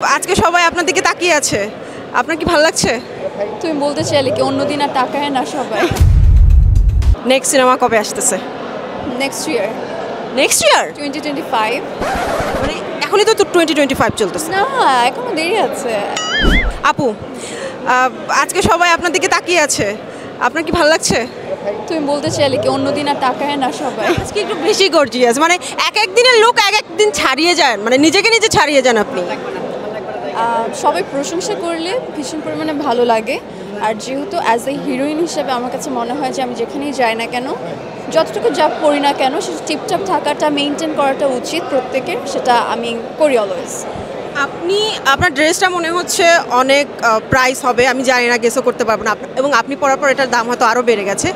আজকে সবাই আপনার দিকে তাকিয়ে আছে, আপনার কি ভালো লাগছে? তুমি বলতে চাইলে কি অন্যদিন আর তাকায় না সবাই? নেক্সট সিনেমা কবে আসতেছে? Next year next year 2025। মানে এখনই তো 2025 চলতেছে। না, এখনো দেরি আছে। আপু, আজকে সবাই আপনার দিকে তাকিয়ে আছে, আপনার কি ভালো লাগছে? তুমি বলতে চাইলে কি অন্যদিন আর তাকায় না সবাই? আজকে একটু বেশি গর্জিয়াস, মানে এক এক দিনের লোক এক এক দিন ছাড়িয়ে যান, মানে নিজেকে নিজে ছাড়িয়ে যান আপনি। সবাই প্রশংসা করলে ভীষণ পরিমাণে ভালো লাগে। আর যেহেতু অ্যাজ এ হিরোইন হিসেবে আমার কাছে মনে হয় যে আমি যেখানেই যাই না কেন, যতটুকু জব করি না কেন, সেটা টিপটপ থাকাটা মেনটেন করাটা উচিত প্রত্যেকের, সেটা আমি করি অলওয়েজ। আপনি আপনার ড্রেসটা মনে হচ্ছে অনেক প্রাইস হবে, আমি জানি না, গেসও করতে পারবো না, এবং আপনি পরার পর এটার দাম হয়তো আরও বেড়ে গেছে।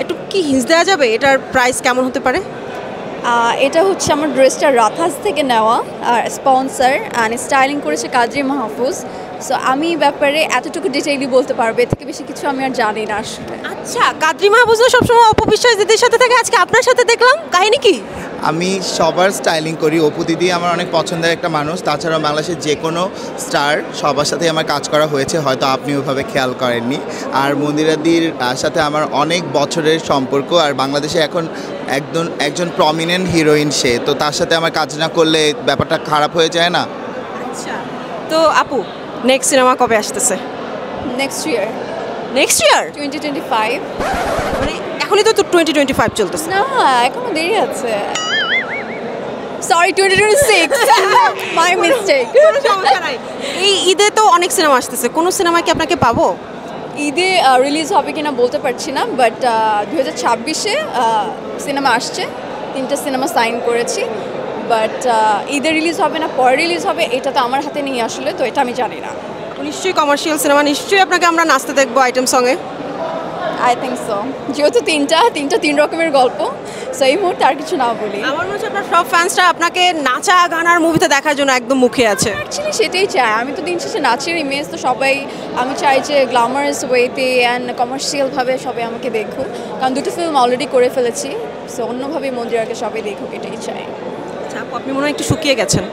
একটু কি হিন্স দেওয়া যাবে এটার প্রাইস কেমন হতে পারে? এটা হচ্ছে আমার ড্রেসটা রাথাস থেকে নেওয়া, আর স্পন্সার অ্যান্ড স্টাইলিং করেছে কাজী মাহফুজ। সো আমি ব্যাপারে এতটুকু ডিটেইলি বলতে পারবো, এর থেকে বেশি কিছু আমি আর জানি না আসলে। আচ্ছা, কাদরি মাহফুজ সবসময় অপবিশ্বাস দিদির সাথে থাকে, আজকে আপনার সাথে দেখলাম, কাহিনী কি? আমি সবার স্টাইলিং করি। অপু দিদি আমার অনেক পছন্দের একটা মানুষ। তাছাড়াও বাংলাদেশের যে কোনো স্টার সবার সাথে আমার কাজ করা হয়েছে, হয়তো আপনি ওইভাবে খেয়াল করেননি। আর মন্দিরাদির সাথে আমার অনেক বছরের সম্পর্ক, আর বাংলাদেশে এখন একজন প্রমিনেন্ট হিরোইন সে, তো তার সাথে আমার কাজ না করলে ব্যাপারটা খারাপ হয়ে যায় না? আচ্ছা, তো আপু নেক্সট সিনেমা কবে আসতেছে? Next year next year 2025। মানে এখনই তো 2025 চলতেছে। না, এখনো দেরি আছে। সরি, 2026। My mistake. এই ঈদে তো অনেক সিনেমা আসতেছে, কোন সিনেমা কি আপনাকে পাবো? ঈদে রিলিজ হবে কিনা বলতে পারছি না, বাট 2026-এ সিনেমা আসছে, 3টা সিনেমা সাইন করেছি। বাট ঈদে রিলিজ হবে না পরে রিলিজ হবে এটা তো আমার হাতে নেই আসলে, তো এটা আমি জানি না। নিশ্চয়ই কমার্শিয়াল সিনেমা, নিশ্চয়ই আপনাকে আমরা নাচতে দেখবো আইটেম সঙ্গে। আই থিঙ্ক সো, যেহেতু তিনটা 3 রকমের গল্প, সো এই মুহূর্তে আর কিছু না বলি। আমার মনে হচ্ছে আপনার সব ফ্যান্সরা আপনাকে নাচা গানার মুভিতে দেখার জন্য একদম মুখে আছে। অ্যাকচুয়ালি সেটাই চাই, আমি তো দিন শেষে নাচের ইমেজ, তো সবাই আমি চাই যে গ্ল্যামারাস ওয়েতে অ্যান্ড কমার্শিয়ালভাবে সবাই আমাকে দেখুক, কারণ 2টো ফিল্ম অলরেডি করে ফেলেছি, সো অন্যভাবে মন্দিরাকে সবাই দেখুক, এটাই চাই। আচ্ছা আপু, আপনি মনে হয় একটু শুকিয়ে গেছেন।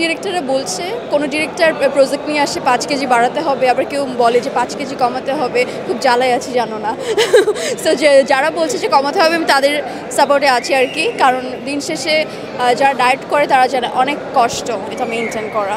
ডিরেক্টররা বলছে, কোনো ডিরেক্টর প্রজেক্ট নিয়ে আসে 5 কেজি বাড়াতে হবে, আবার কেউ বলে যে 5 কেজি কমাতে হবে, খুব জ্বালায় আছি জানো না। সো যারা বলছে যে কমাতে হবে আমি তাদের সাপোর্টে আছি আর কি, কারণ দিন শেষে যারা ডায়েট করে তারা জানে অনেক কষ্ট এটা মেনটেন করা।